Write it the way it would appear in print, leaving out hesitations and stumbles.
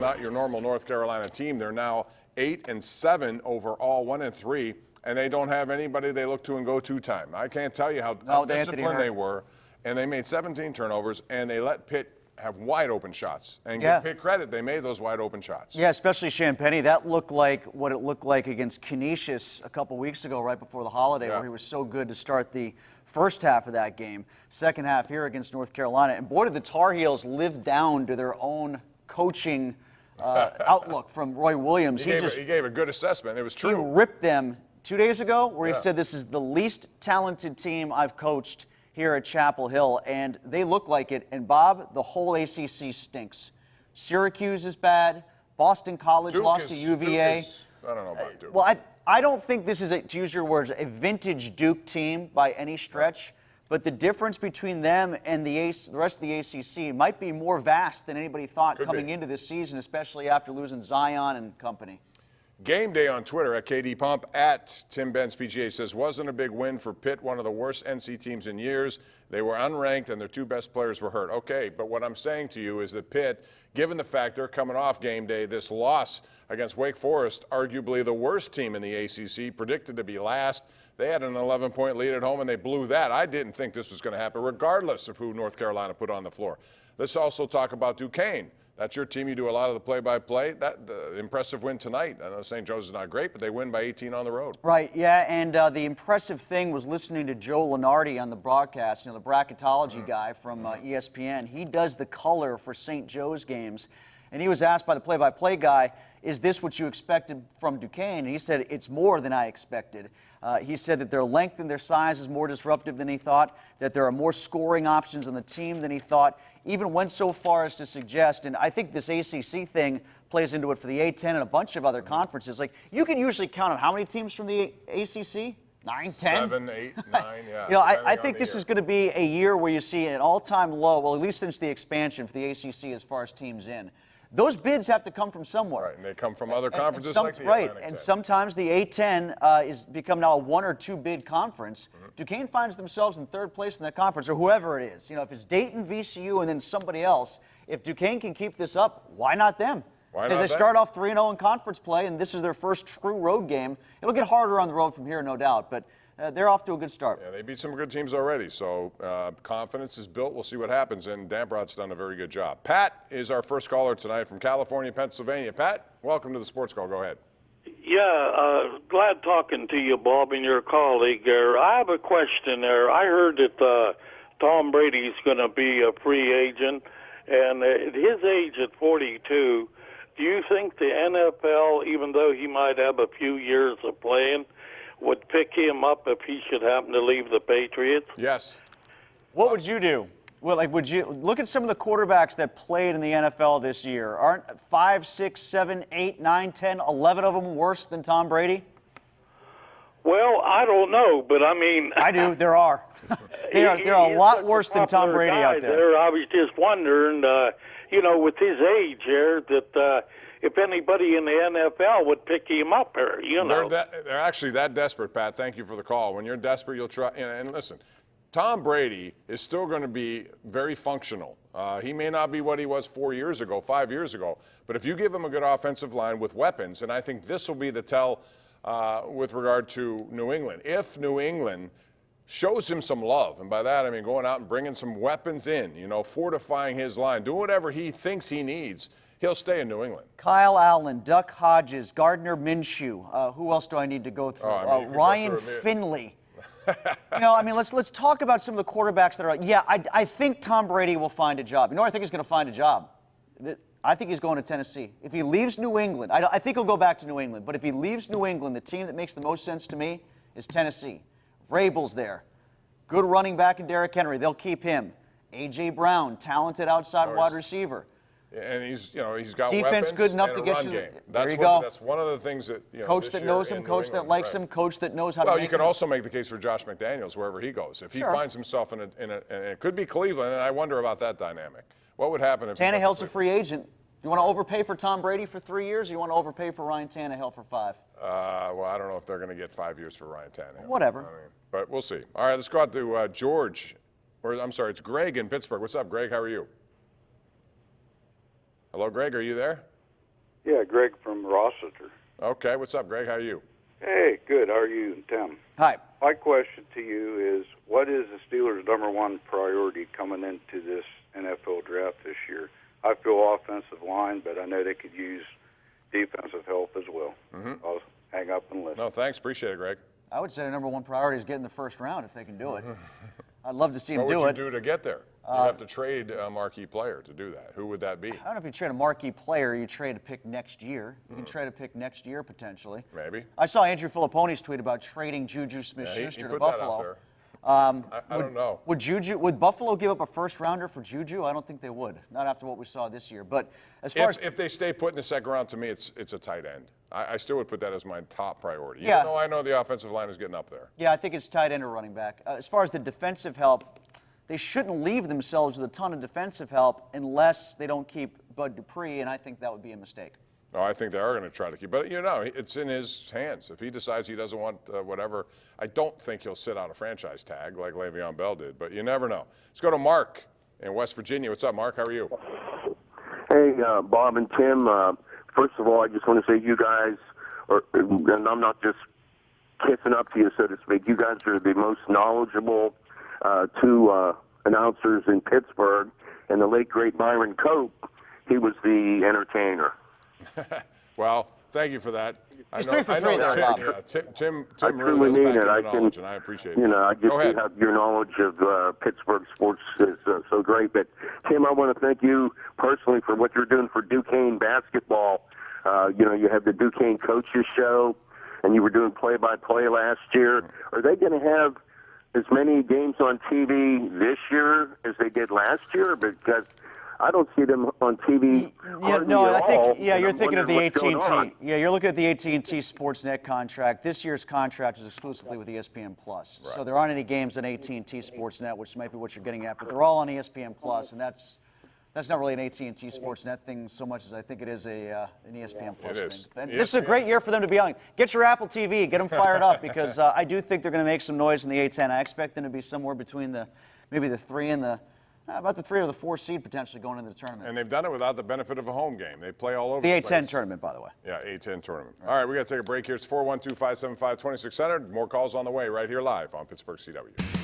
Not your normal North Carolina team. They're now 8-7 overall, 1-3, and they don't have anybody they look to in go-to time. I can't tell you how disciplined they were, and they made 17 turnovers, and they let Pitt have wide open shots. And give Pitt credit, they made those wide open shots. Yeah, especially Champagny. That looked like what it looked like against Canisius a couple weeks ago, right before the holiday, where he was so good to start the first half of that game. Second half here against North Carolina. And boy, did the Tar Heels live down to their own coaching outlook from Roy Williams. He gave a good assessment. It was true. He ripped them 2 days ago, where he said, this is the least talented team I've coached here at Chapel Hill, and they look like it. And Bob, the whole ACC stinks. Syracuse is bad. Boston College lost to UVA. I don't know about Duke. Well, I don't think this is, to use your words, a vintage Duke team by any stretch. But the difference between them and the rest of the ACC might be more vast than anybody thought coming into this season, especially after losing Zion and company. Game Day on Twitter at KD Pump, at Tim Benz PGA says, wasn't a big win for Pitt, one of the worst NC teams in years. They were unranked and their two best players were hurt. Okay, but what I'm saying to you is that Pitt, given the fact they're coming off Game Day, this loss against Wake Forest, arguably the worst team in the ACC, predicted to be last. They had an 11-point lead at home and they blew that. I didn't think this was going to happen, regardless of who North Carolina put on the floor. Let's also talk about Duquesne. That's your team. You do a lot of the play-by-play. The impressive win tonight. I know St. Joe's is not great, but they win by 18 on the road. Right, yeah, and the impressive thing was listening to Joe Lunardi on the broadcast, the bracketology guy from ESPN. He does the color for St. Joe's games, and he was asked by the play-by-play guy, is this what you expected from Duquesne? And he said, it's more than I expected. He said that their length and their size is more disruptive than he thought, that there are more scoring options on the team than he thought, even went so far as to suggest, and I think this ACC thing plays into it for the A-10 and a bunch of other conferences. Like, you can usually count on how many teams from the ACC? 9, 10? 7, 8, 9, yeah. I think this is going to be a year where you see an all-time low, well, at least since the expansion for the ACC as far as teams in. Those bids have to come from somewhere. Right, and they come from other conferences like the Atlantic 10. And sometimes the A-10 is become now a 1 or 2 bid conference. Duquesne finds themselves in third place in that conference, or whoever it is. If it's Dayton, VCU, and then somebody else, if Duquesne can keep this up, why not them? Why not they start off 3-0 in conference play, and this is their first true road game. It'll get harder on the road from here, no doubt, but they're off to a good start. Yeah, they beat some good teams already, so confidence is built. We'll see what happens, and Damrod's done a very good job. Pat is our first caller tonight from California, Pennsylvania. Pat, welcome to the Sports Call. Go ahead. Yeah, glad talking to you, Bob, and your colleague there. I have a question there. I heard that Tom Brady's going to be a free agent, and at his age at 42, do you think the NFL, even though he might have a few years of playing, would pick him up if he should happen to leave the Patriots? Yes. What would you do? Well, would you look at some of the quarterbacks that played in the NFL this year? Aren't 5, 6, 7, 8, 9, 10, 11 of them worse than Tom Brady? Well, I don't know, but I mean, I do. There are. They're a lot worse than Tom Brady out there. I was just wondering, with his age here, that if anybody in the NFL would pick him up, or they're actually that desperate, Pat. Thank you for the call. When you're desperate, you'll try. And listen, Tom Brady is still going to be very functional. He may not be what he was 4 years ago, 5 years ago, but if you give him a good offensive line with weapons, and I think this will be the tell with regard to New England. If New England shows him some love, and by that I mean going out and bringing some weapons in, fortifying his line, do whatever he thinks he needs, he'll stay in New England. Kyle Allen, Duck Hodges, Gardner Minshew. Who else do I need to go through? Ryan Finley. Let's talk about some of the quarterbacks that are. Yeah, I think Tom Brady will find a job. I think he's going to find a job. I think he's going to Tennessee. If he leaves New England, I think he'll go back to New England. But if he leaves New England, the team that makes the most sense to me is Tennessee. Vrabel's there. Good running back in Derrick Henry. They'll keep him. A.J. Brown, talented outside wide receiver. And he's got defense weapons good enough and to a get run you. game. There you go. That's one of the things that coach that knows him, coach that likes him, coach that knows how to. Well, you can also make the case for Josh McDaniels wherever he goes. If he finds himself in a, and it could be Cleveland, and I wonder about that dynamic. What would happen if Tannehill's a free agent? You want to overpay for Tom Brady for 3 years, or you want to overpay for Ryan Tannehill for 5? Well, I don't know if they're going to get 5 years for Ryan Tannehill. Whatever. But we'll see. All right, let's go out to George. It's Greg in Pittsburgh. What's up, Greg? How are you? Hello, Greg. Are you there? Yeah, Greg from Rossiter. Okay, what's up, Greg? How are you? Hey, good. How are you, Tim? Hi. My question to you is, what is the Steelers' #1 priority coming into this NFL draft this year? I feel offensive line, but I know they could use defensive help as well. I'll hang up and listen. No, thanks. Appreciate it, Greg. I would say the #1 priority is getting the first round if they can do it. I'd love to see them What do would you it. do to get there? You'd have to trade a marquee player to do that. Who would that be? I don't know if you trade a marquee player, you trade a pick next year. You can trade a pick next year potentially. Maybe. I saw Andrew Filippone's tweet about trading Juju Yeah, Smith-Schuster he to put that Buffalo. out there. I don't know. Would Buffalo give up a first rounder for Juju? I don't think they would. Not after what we saw this year. But as far as If they stay put in the second round, to me, it's a tight end. I still would put that as my top priority. Yeah. Even though I know the offensive line is getting up there. yeah, I think it's tight end or running back. As far as the defensive help, they shouldn't leave themselves with a ton of defensive help unless they don't keep Bud Dupree, and I think that would be a mistake. No, I think they are going to try to keep. But, it's in his hands. If he decides he doesn't want whatever, I don't think he'll sit out a franchise tag like Le'Veon Bell did. But you never know. Let's go to Mark in West Virginia. What's up, Mark? How are you? Hey, Bob and Tim. First of all, I just want to say you guys, and I'm not just kissing up to you, so to speak, you guys are the most knowledgeable two announcers in Pittsburgh. And the late, great Byron Cope, he was the entertainer. Well, thank you for that. He's 3 for 3 there, Bob. Tim I really truly does mean back it. into I knowledge, can, and I appreciate it. I Go just ahead. have your knowledge of Pittsburgh sports is so great. But Tim, I want to thank you personally for what you're doing for Duquesne basketball. You have the Duquesne coaches show, and you were doing play-by-play last year. Are they going to have as many games on TV this year as they did last year? Because I don't see them on TV. I think you're I'm thinking of the wondering what's going on. AT&T. Yeah, you're looking at the AT&T Sportsnet contract. This year's contract is exclusively with ESPN Plus. So there aren't any games on AT&T Sportsnet, which might be what you're getting at, but they're all on ESPN Plus, and that's not really an AT&T Sportsnet thing so much as I think it is an ESPN Plus It is. thing. And this is a great year for them to be on. Get your Apple TV, get them fired up, because I do think they're going to make some noise in the A10. I expect them to be somewhere between maybe the 3 and about the 3 or the 4 seed potentially going into the tournament. And they've done it without the benefit of a home game. They play all over The the A10 place. tournament, by the way. Yeah, A10 tournament. All right, we got to take a break here. It's 412-575-2600. More calls on the way right here live on Pittsburgh CW.